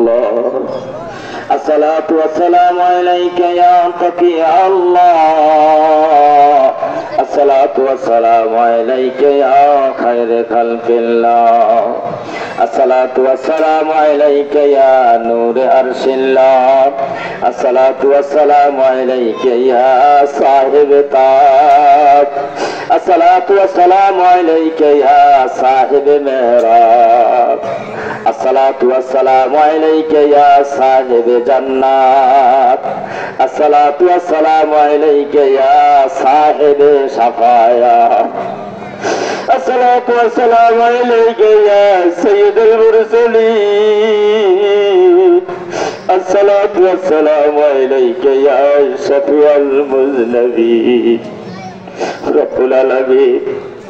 الله الصلاة والسلام عليك يا تقي الله الصلاة والسلام عليك يا خير خلق الله الصلاة والسلام عليك يا نور عرش الله الصلاة والسلام عليك يا صاحب طاعت الصلاة والسلام عليك يا صاحب محراب الصلاة والسلام عليك يا صاحب جنات الصلاة والسلام عليك يا صاحب شفاعة الصلاة والسلام عليك يا سيد المرسلين الصلاة والسلام عليك يا شفيع المذنبين رب العالمين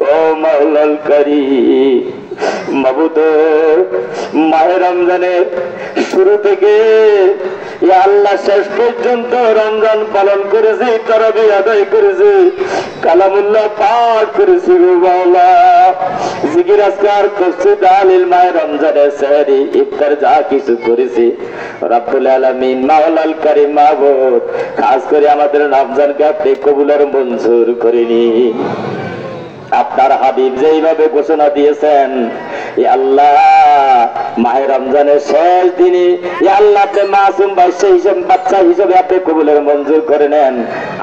او مولا الكريم মাবুদ মাহে রমজানের শুরু থেকে ইয়া আল্লাহ শেষ পর্যন্ত রমজান পালন করেছি তারাবি আদায় করেছি কালামুল্লাহ পাঠ করেছি গো মাওলা জিকির আজকার করছি তাহলিল মাহে রমজানের সেহরি ইফতার যা কিছু করেছি রব্বুল আলামিন মাওলাল কারীম মাবুদ খাস করে আমাদের রমজানকে আপনি কবুল আর মঞ্জুর করে নিন আপনার হাবিব যেইভাবে ঘোষণা দিয়েছেন ইয়া আল্লাহ মাহে রমজানের শেষ দিনে ইয়া আল্লাহ আপনি মাসুম বাচ্চা হিসেবে আপনি কবুলের মঞ্জুর করে নেন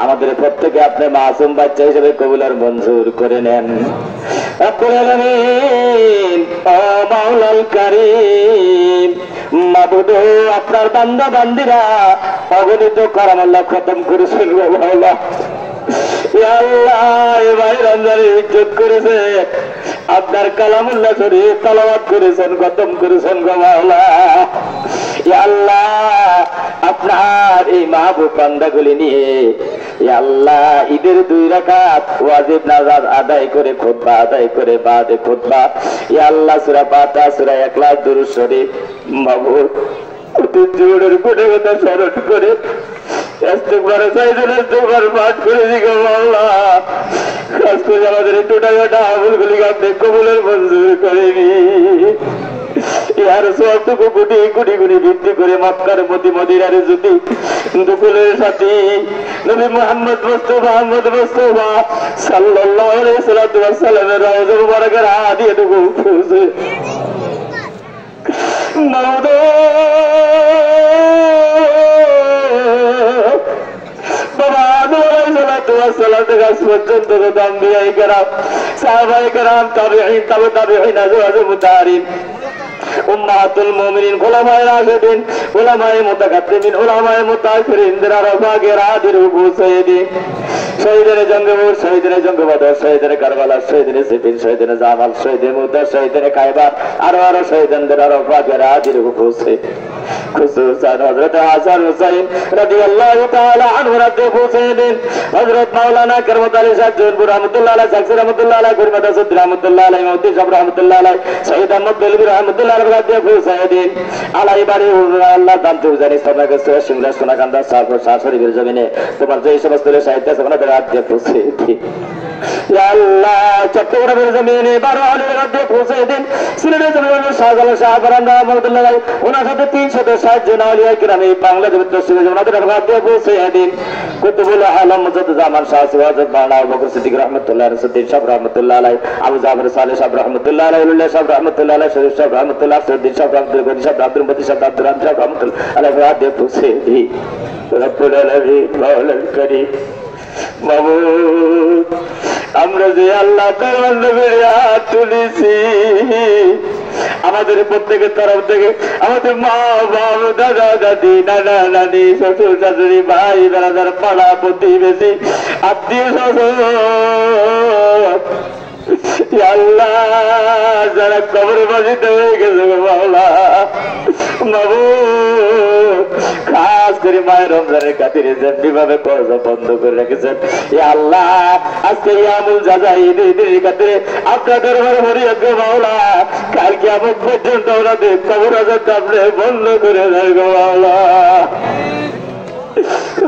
আমাদের প্রত্যেকে আপনি মাসুম বাচ্চা হিসেবে কবুলের মঞ্জুর করে নেন রব্বুল আলামিন ও মাওলাল কারীম মাবুদ আপনার বান্দা বান্দিরা অগণিত কারাম আল্লাহ খতম করেছেন গো মাওলা আপনার কালামুল্লাহ শরীফ তেলাওয়াত করেছেন খতম করেছেন গো মাওলা ইয়া আল্লাহ আপনার এই মাহবুব বান্দাগুলি নিয়ে ইয়া আল্লাহ ঈদের 2 রাকাত ওয়াজিব নামাজ আদায় করে খুতবা আদায় করে বাদে খুতবা ইয়া আল্লাহ সূরা ফাতিহা সূরা ইখলাস দুরূদ শরীফ মাহবুব জোরের কোটে কথা স্মরণ করে ইস্তিগফার চাইছেন ইস্তিগফার পাঠ করে দিগো মাওলা খাস করে আমাদের টোটাটা আমলগুলিকে আপনি কবুলের মঞ্জুর করে নিন ইয়ার সবটুকু কোটি কোটি কোটি ভিত্তি করে মক্কার মদিনার জ্যোতি দুকুলের সাথে নবী মুহাম্মদ মুস্তাফা সাল্লাল্লাহু আলাইহি ওয়াসাল্লামের রওজা মুবারকের হাদিয়া টুকু পৌঁছে মাওলা বাবা আদম আলাইহিস পর্যন্ত দাম্বিয়ায়ে কেরাম সাহাবায়ে কেরাম তাবেঈন তাবেঈন আজওয়াজ মুতারিন উম্মাতুল মুমিনিন উলামায়ে রাশিদিন উলামায়ে মুতাকাদ্দিমিন উলামায়ে মুতাআখিরিন যারা রাফাগের আদির হুসাইদি শহীদের জঙ্গবুর শহীদের জঙ্গবদর শহীদের কারবালা শহীদের সিফিন শহীদের জামাল শহীদের মুতা শহীদের কায়বার আরো শহীদদের রাফাগের আদির হুসাইদি খুসুসান হযরত হাসান হুসাইন রাদিয়াল্লাহু তাআলা আনহু রাদি হুসাইন হযরত মাওলানা করমত আলী শাহ জৌনপুর রহমাতুল্লাহ আলাইহি শাকসির রহমাতুল্লাহ আলাইহি গুরমত আসদ রহমাতুল্লাহ আলাইহি মুফতি সাহেব রহমাতুল্লাহ আলাইহি শহীদ আহমদ বেলবি রহমাতুল্লাহ আলাইহি রাদি হুসাইন আলাইহি বাড়ি আল্লাহ দামতে জানি সবাইকে সিংরা সোনাকান্দা সাফর শাশরীর জমিনে তোমার যে সমস্ত সাহিত্য সমাজের রাদি হুসাইন ইয়া আল্লাহ চট্টগ্রামের জমিনে 12 আলী রাদি হুসাইন সিলেটের জমিনে শাহজালাল শাহ ফরান রহমাতুল্লাহ আলাইহি ওনার সাথে 360 জন আউলিয়া কিরাম এই বাংলাদেশের তসবিহ ওনাদের রাদি হুসাইন কুতুবুল আলম মুজাদ্দিদ জামান শাহ সিরাজুল বাংলা আবু বকর সিদ্দিক রাহমাতুল্লাহ আলাইহি সিদ্দিক সাহেব রাহমাতুল্লাহ আলাইহি আবু জাফর সালেহ সাহেব রাহমাতুল্লাহ আলাইহি উল্লাহ সাহেব রাহমাতুল্লাহ আলাইহি শরীফ সাহেব রাহমাতুল্লাহ সিদ্দিক সাহেব আব্দুল গনি সাহেব আব্দুল মতিন সাহেব আব্দুল রাহমান সাহেব রাহমাতুল্লাহ আলাইহি রাদি হুসাইন রব্বুল আলামিন মাওলাল কারীম মাবুদ আমরা যে আল্লাহ তাআলার নবীর হাত তুলেছি আমাদের প্রত্যেকের তরফ থেকে আমাদের মা বাবা দাদা দাদি নানা নানি শ্বশুর শাশুড়ি ভাই বেড়াদার পাড়া প্রতিবেশী আত্মীয় স্বজন আল্লাহ যারা কবরে বাজিতে হয়ে গেছে মাওলা মাবুদ খাস করে মায়ের রমজানের খাতিরে যেভাবে কর্জা বন্ধ করে রেখেছেন আল্লাহ আজকে আমুল যাজা ঈদের খাতিরে আপনার দরবারে ফরিয়াদ গো মাওলা কাল কিয়ামত পর্যন্ত ওনাদের কবর আযাব আপনি বন্ধ করে দেন গো মাওলা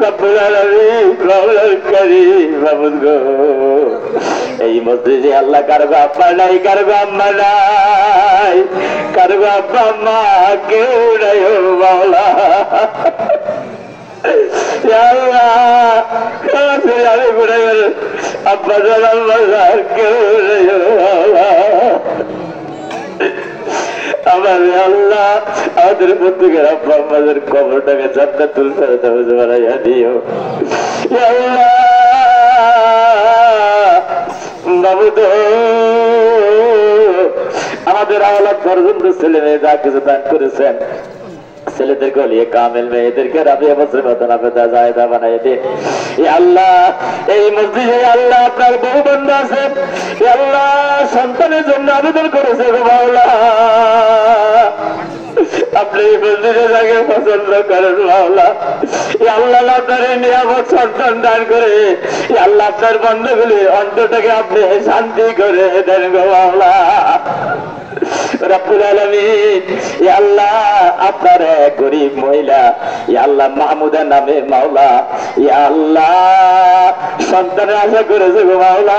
রব্বুল আলামিন মাওলাল কারীম মাবুদ গো এই মসজিদে আল্লাহ কারো আব্বা নাই কারো আম্মা নাই কারো আব্বা মা কেউ নাই ও আমি ঘুরে গেল আব্বা জানার কেউ আমার আল্লাহ আমাদের প্রত্যেকের আব্বা আমাদের কবরটাকে জান্নাতুল ফেরদাউস বানাইয়া দিও বাবুদ আমাদের আওলাদ পর্যন্ত ছেলে মেয়ে যা কিছু দান করেছেন ছেলেদেরকে লিয়ে কামেল মেয়েদেরকে রাবিয়া মুসলিমাতুন আবেদা জায়েদা বানাই দিন আল্লাহ এই মসজিদে আল্লাহ আপনার বহু বন্ধু আছে আল্লাহ সন্তানের জন্য আবেদন করেছে গো মাওলা আপনি এই মসজিদে জায়গায় পছন্দ করেন মাওলা আল্লাহ আপনার নিয়ামত সন্তান দান করে আল্লাহ আপনার বন্ধুগুলি অন্তরটাকে আপনি শান্তি করে দেন গো মাওলা রব্বুল আলামিন ইয়া আল্লাহ আপনার এক গরীব মহিলা ইয়া আল্লাহ মাহমুদা নামে মাওলা ইয়া আল্লাহ সন্তানের আশা করেছে গো মাওলা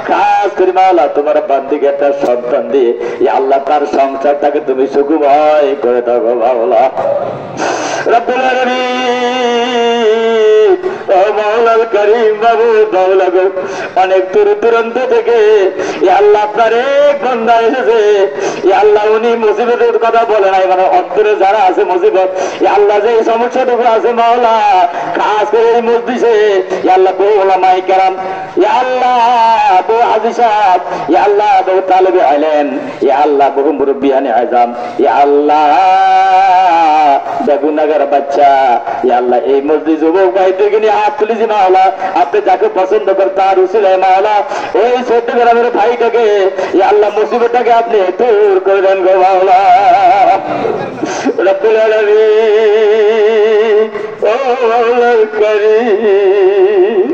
খাস করে মাওলা তোমার বান্দিকে একটা সন্তান দিয়ে ইয়া আল্লাহ তার সংসারটাকে তুমি সুখময় করে দাও গো মাওলা রব্বুল আলামিন ও মাওলাল করিম বাবু মাওলা গো অনেক দূর দূরান্ত থেকে ইয়া আল্লাহ আপনার এক বান্দা এসেছে ইয়া আল্লাহ উনি মুসিবতের কথা বলে নাই মানে অন্তরে যারা আছে মুসিবত ইয়া আল্লাহ যে সমস্যাটুকু আছে মাওলা খাস করে এই মসজিদে ইয়া আল্লাহ বহু উলামায়ে কেরাম ইয়া আল্লাহ বহু হাজী সাহেব ইয়া আল্লাহ বহু তালেবে ইলম ইয়া আল্লাহ বহু মুরব্বিয়ানে আযম ইয়া আল্লাহ বেগুনাগার বাচ্চা ইয়া আল্লাহ এই মসজিদ যুবক ভাইদেরকে নিয়ে হাত তুলেছি মাওলা আপনি যাকে পছন্দ করেন তার উসিলায় মাওলা ওই ছোট্ট গ্রামের ভাইটাকে ইয়া আল্লাহ মুসিবতটাকে আপনি দূর করে দেন গো মাওলা রব্বুল আলামিন ও মাওলাল করিম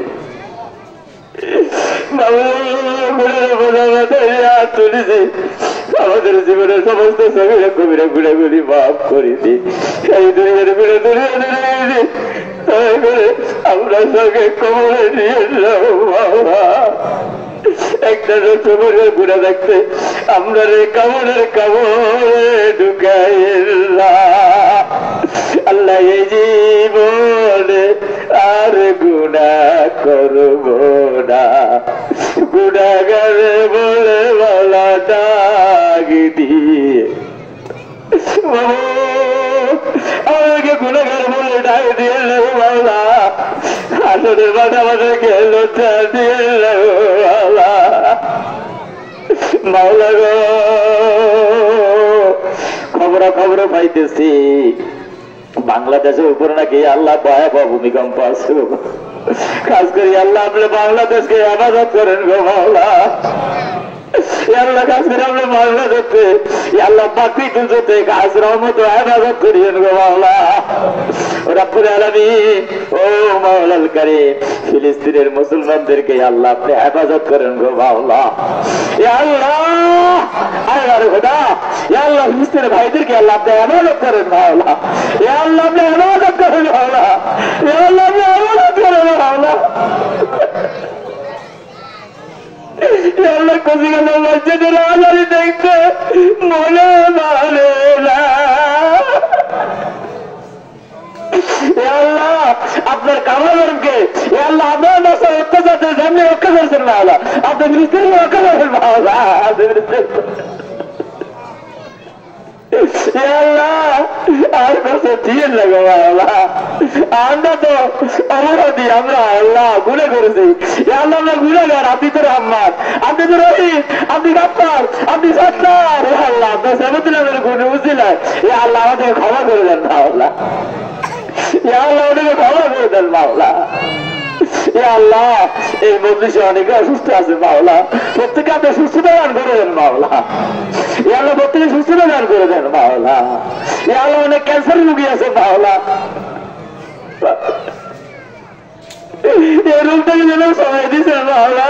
আমাদের জীবনের সমস্ত সবিরা কবিরা গুড়াগুলি মাফ করে দিই এই দুনিয়ার বিড়ে আমরা সঙ্গে কবরে নিয়ে যাবো বাবা একটা কবরের গুড়া দেখতে আমরা রে কবরের কবরে ঢুকাই আল্লাহ এই জীবনে আর গুনাহ করব না গুনাহগারে বলে বলা ডাক দিয়ে আমাকে গুনাহগার বলে ডাক দিয়ে মাওলা আসলে মাথা মাথা গেল দিয়ে মাওলা মাওলা গো খবর পাইতেছি বাংলাদেশের উপরে নাকি আল্লাহ ভয়াবহ ভূমিকম্প আছে খাস করে আল্লাহ আপনি বাংলাদেশকে হেফাজত করেন গো মাওলা আল্লাহ খাস করে আপনি বাংলাদেশকে আল্লাহ বাকি দুজোতে খাস রহমত হেফাজত করিয়েন গো মাওলা রব্বুল আলামিন ও মাওলাল কারীম ফিলিস্তিনের মুসলমানদেরকে আল্লাহ আপনি হেফাজত করেন গো মাওলা ইয়া আল্লাহ আল্লাহর খোদা ইয়া আল্লাহ ফিলিস্তিনের ভাইদেরকে আল্লাহ আপনি হেফাজত করেন মাওলা ইয়া আল্লাহ আপনি হেফাজত করেন মাওলা ইয়া আল্লাহ আপনি হেফাজত করেন মাওলা ইয়া আল্লাহ কোজি গেল মসজিদের আজারি দেখতে মনে মানে না আল্লাহ আপনার কামালকে আল্লাহ আপনার বাসা অত্যাচার সামনে রক্ষা করেছেন মাওলা আপনি ফিলিস্তিনি রক্ষা করেন মাওলা আর কাছে দিয়ে লাগো মাওলা আমরা তো অপরাধী আমরা আল্লাহ গুনাহ করেছি আল্লাহ আমরা গুনাহগার আপনি তো রহমান আপনি তো রহিম আপনি গাফফার আপনি সত্তার আল্লাহ আপনার সামনে গুনাহ বুঝিলেন আল্লাহ আমাদের ক্ষমা করে দেন মাওলা আল্লাহ ওদেরকে ক্ষমা করে দেন মাওলা আল্লাহ এই মজলিসে অনেকে অসুস্থ আছে মাওলা প্রত্যেকে আপনি সুস্থতা দান করে দেন মাওলা আল্লাহ প্রত্যেকে সুস্থতা দান করে দেন মাওলা আল্লাহ অনেক ক্যান্সার রোগী আছে মাওলা এই রোগটাকে যেন সময় দিয়েছেন মাওলা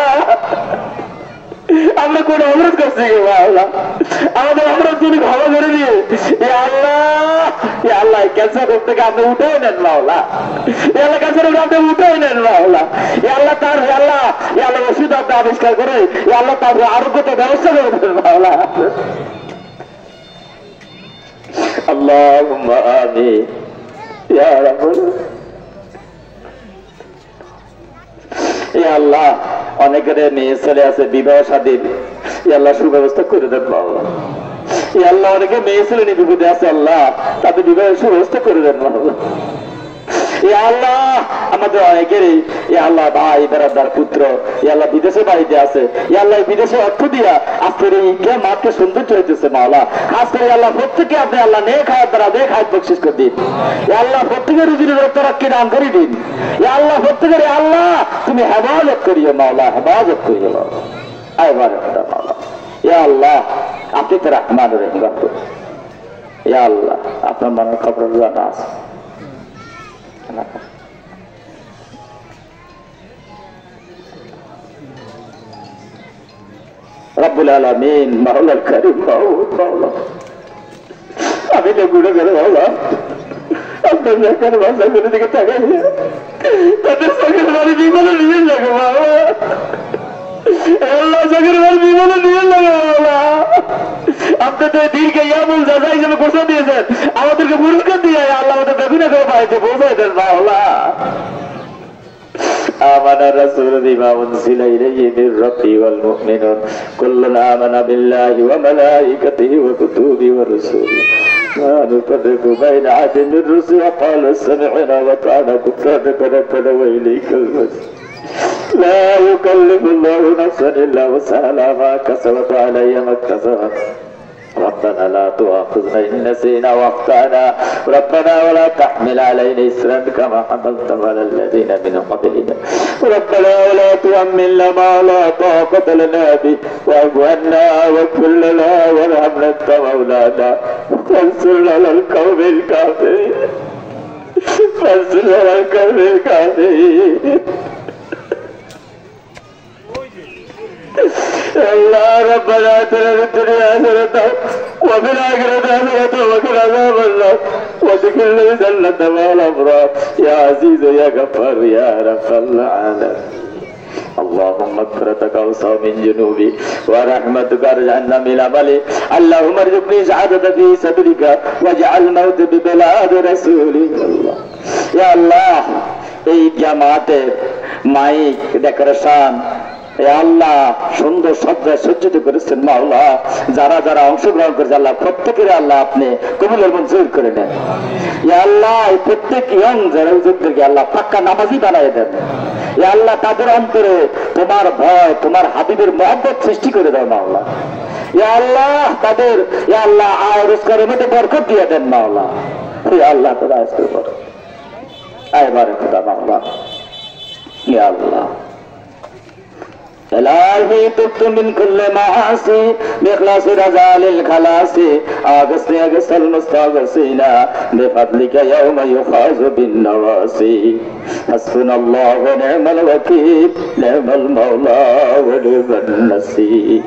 আমরা কোন অবরোধ করছি মাওলা আমাদের অবরোধ যদি ক্ষমা করে দিয়ে আল্লাহ ক্যান্সার রোগ থেকে আপনি উঠেও নেন মাওলা আল্লাহ ক্যান্সার রোগ আপনি উঠেও নেন মাওলা আল্লাহ তার আল্লাহ ওষুধ আপনি আবিষ্কার করে আল্লাহ তার আরোগ্যতা ব্যবস্থা করে দেন মাওলা আল্লাহুম্মা আমিন ইয়া রাব্বুল ইয়া আল্লাহ, অনেকের মেয়ে ছেলে আছে বিবাহ শাদীর, ইয়া আল্লাহ সুব্যবস্থা করে দেন বাবা। ইয়া আল্লাহ, অনেকে মেয়ে ছেলে নিয়ে বিপদে আছে, আল্লাহ তাদের বিবাহের সুব্যবস্থা করে দেন বাবা। ইয়া আল্লাহ, আমাদের অনেকেরই ইয়া আল্লাহ ভাই বেড়াদার পুত্র ইয়া আল্লাহ বিদেশে বাড়িতে আছে, ইয়া আল্লাহ বিদেশে অর্থ দিয়া আজকের এই মাঠকে সৌন্দর্য হইতেছে মাওলা। খাস করে আল্লাহ প্রত্যেকে আপনি আল্লাহ নেক হায়াত দ্বারা নেক হায়াত বকশিশ করে দিন। ইয়া আল্লাহ প্রত্যেকের রুজির রক্তরাক্ষী দান করে দিন। ইয়া আল্লাহ প্রত্যেকের আল্লাহ তুমি হেফাজত করিও মাওলা, হেফাজত করিও মাওলা। মাওলা ইয়া আল্লাহ, আপনি তো রহমান রহিম গফুর। ইয়া আল্লাহ, আপনার মনের খবর জানা আছে। রব্বুল আলামিন মাওলাল কারীম মাওলা, আমি তো গুণে গেলে মাওলা আপনার দেখার বাচ্চাগুলোর দিকে তাকাই তাদের চোখের বাড়ি বিমানে নিয়ে যাবে মাওলা। আল্লাহ চোখের বাড়ি বিমানে নিয়ে যাবে মাওলা। আপনি তো দিনকে ইয়াবুল জাযা হিসেবে ঘোষণা দিয়েছেন, আমাদেরকে পুরস্কার দিয়ে আল্লাহ আমাদের বেগুনে করে পাইছে পৌঁছাই দেন মাওলা। آمن الرسول بما أنزل إليه من ربه والمؤمنون كل آمن بالله وملائكته وكتبه ورسله لا نفرق بين أحد من الرسل وقالوا سمعنا وأطعنا غفرانك ربنا وإليك المصير لا يكلف الله نفسا إلا وسعها ما كسبت وعليها ما اكتسبت ربنا لا تؤاخذنا إن نسينا وأخطأنا ربنا ولا تحمل علينا إصرا كما حملته على الذين من قبلنا ربنا ولا تحملنا ما لا طاقة لنا به واعف عنا واغفر لنا وارحمنا أنت مولانا فانصرنا على القوم الكافرين فانصرنا على القوم الكافرين الله ربنا آتنا في الدنيا حسنة وفي الآخرة حسنة وقنا عذاب النار وادخلنا الجنة مع الأبرار يا عزيز يا غفار يا رب العالمين اللهم مغفرتك أوسع من جنوبي ورحمتك أرجعنا من عملي اللهم ارزقني سعادة في صدرك واجعل الموت ببلاد رسولك الله يا الله এই জামাতের মাইক ডেকোরেশন আল্লাহ সুন্দর সজ্জায় সজ্জিত করেছেন মাওলা। যারা যারা অংশগ্রহণ করেছে আল্লাহ প্রত্যেকের আল্লাহ আপনি কবুলের মঞ্জুর করে নেন। আল্লাহ প্রত্যেক ইয়ং যারা হুজুরদেরকে আল্লাহ পাক্কা নামাজি বানায় দেন। আল্লাহ তাদের অন্তরে তোমার ভয় তোমার হাবিবের মহব্বত সৃষ্টি করে দাও মাওলা। আল্লাহ তাদের আল্লাহ আয় রোজগারের মধ্যে বরকত দিয়ে দেন মাওলা। আল্লাহ তোরা আজকে বড় আয় বারে খোদা মাওলা। আল্লাহ إلهي تبت من كل معاصي بإخلاص رضا للخلاص أغث المستغيثين بفضلك يوم يفاز بالنواصي حسبنا الله ونعم الوكيل نعم المولى ونعم النصير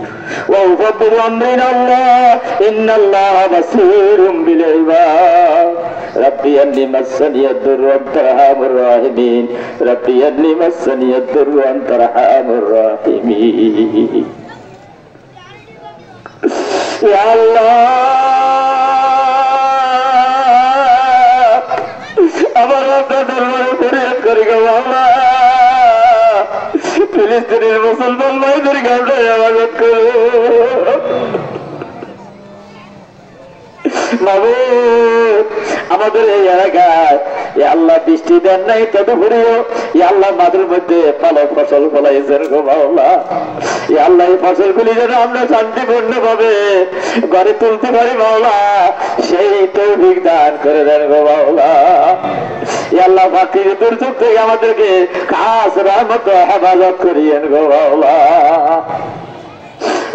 وأفضل أمرنا الله إن الله بصير بالعباد ربي أني مسني الضر وأنت أرحم الراحمين ربي أني مسني الضر وأنت أرحم الراحمين يا الله আমার আপনার দরবারে ফরিয়াদ করি গো বাবা। ফিলিস্তিনের মুসলমান ভাইদেরকে আপনি ইবাদত করো মাবুদ। আমাদের এই এলাকায় আল্লাহ বৃষ্টি দেন নাই তদুপরিও আল্লাহ মাদের মধ্যে পালক ফসল ফলাইছেন গো মাওলা। আল্লাহ এই ফসলগুলি যেন আমরা শান্তিপূর্ণ ভাবে ঘরে তুলতে পারি মাওলা, সেই তৌফিক দান করে দেন গো মাওলা। আল্লাহ বাকি দুর্যোগ থেকে আমাদেরকে খাস রহমত হেফাজত করিয়েন গো মাওলা।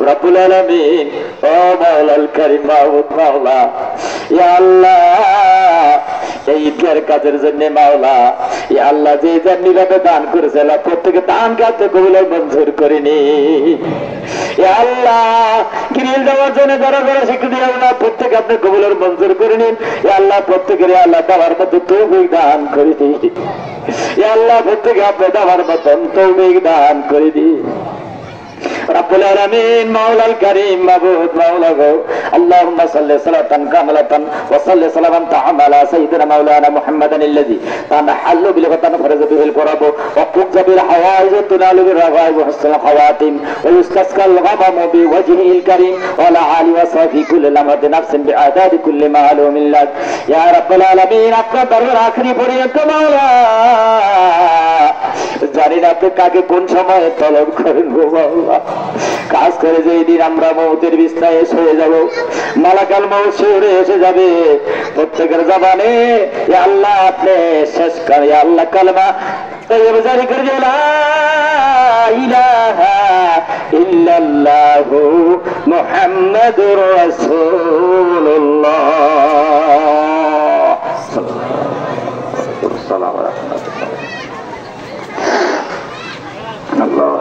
রব্বুল আলামিন ও মাওলাল কারীম মাহমুদ মাওলা, ইয়া আল্লাহ এই ঈদের কাজের জন্য মাওলা ইয়া আল্লাহ যে নীরবে দান করেছে আল্লাহ প্রত্যেকে দান কাজে কবুল মঞ্জুর করিনি। ইয়া আল্লাহ গ্রিল দেওয়ার জন্য যারা যারা স্বীকৃতি আল্লাহ প্রত্যেকে আপনি কবুলের মঞ্জুর করে নিন। ইয়া আল্লাহ প্রত্যেকের আল্লাহ দেওয়ার মতো তৌফিক দান করে দিন। ইয়া আল্লাহ প্রত্যেকে আপনি দেওয়ার মতন তৌফিক দান করে দিন। রব্বুল আলামিন মাওলাল কারীম মাবুদ মাওলা গো আল্লাহুম্মা সাল্লি সালাতান কামালাতান ওয়া সাল্লি সালামান তাআলা সাইয়্যিদিনা মাওলানা মুহাম্মাদান আল্লাযী তানহাল্লু বিল ওয়া তানফারযু বিল কুরাব ওয়া তুকযা বিল হাওয়াইজ ওয়া তুনালু বিল রাগাইব ওয়া হুসনুল খাওয়াতিম ওয়া ইস্তাসকাল গামামু বিওয়াজহিল কারীম ওয়া লা আলি ওয়া সাহবি কুল্লি লামাতি নাফসিন বিআদাদি কুল্লি মালুমিন লাক ইয়া রাব্বুল আলামিন আপনার দরবার আখরি পর্যন্ত মাওলা জানি না আপনি কাকে কোন সময় তলব করেন গো মাওলা কাজ করে যেই দিন আমরা মৌতের বিছানায় শুয়ে যাব মালাকাল মউত শিউরে এসে যাবে প্রত্যেকের জবানে ইয়া আল্লাহ আপনি শেষ করে ইয়া আল্লাহ কালেমা তাইয়্যিব জারি করে দিও লা ইলাহা ইল্লাল্লাহু মুহাম্মাদুর রাসূলুল্লাহ সাল্লাল্লাহু আলাইহি ওয়া সাল্লাম। আল্লাহ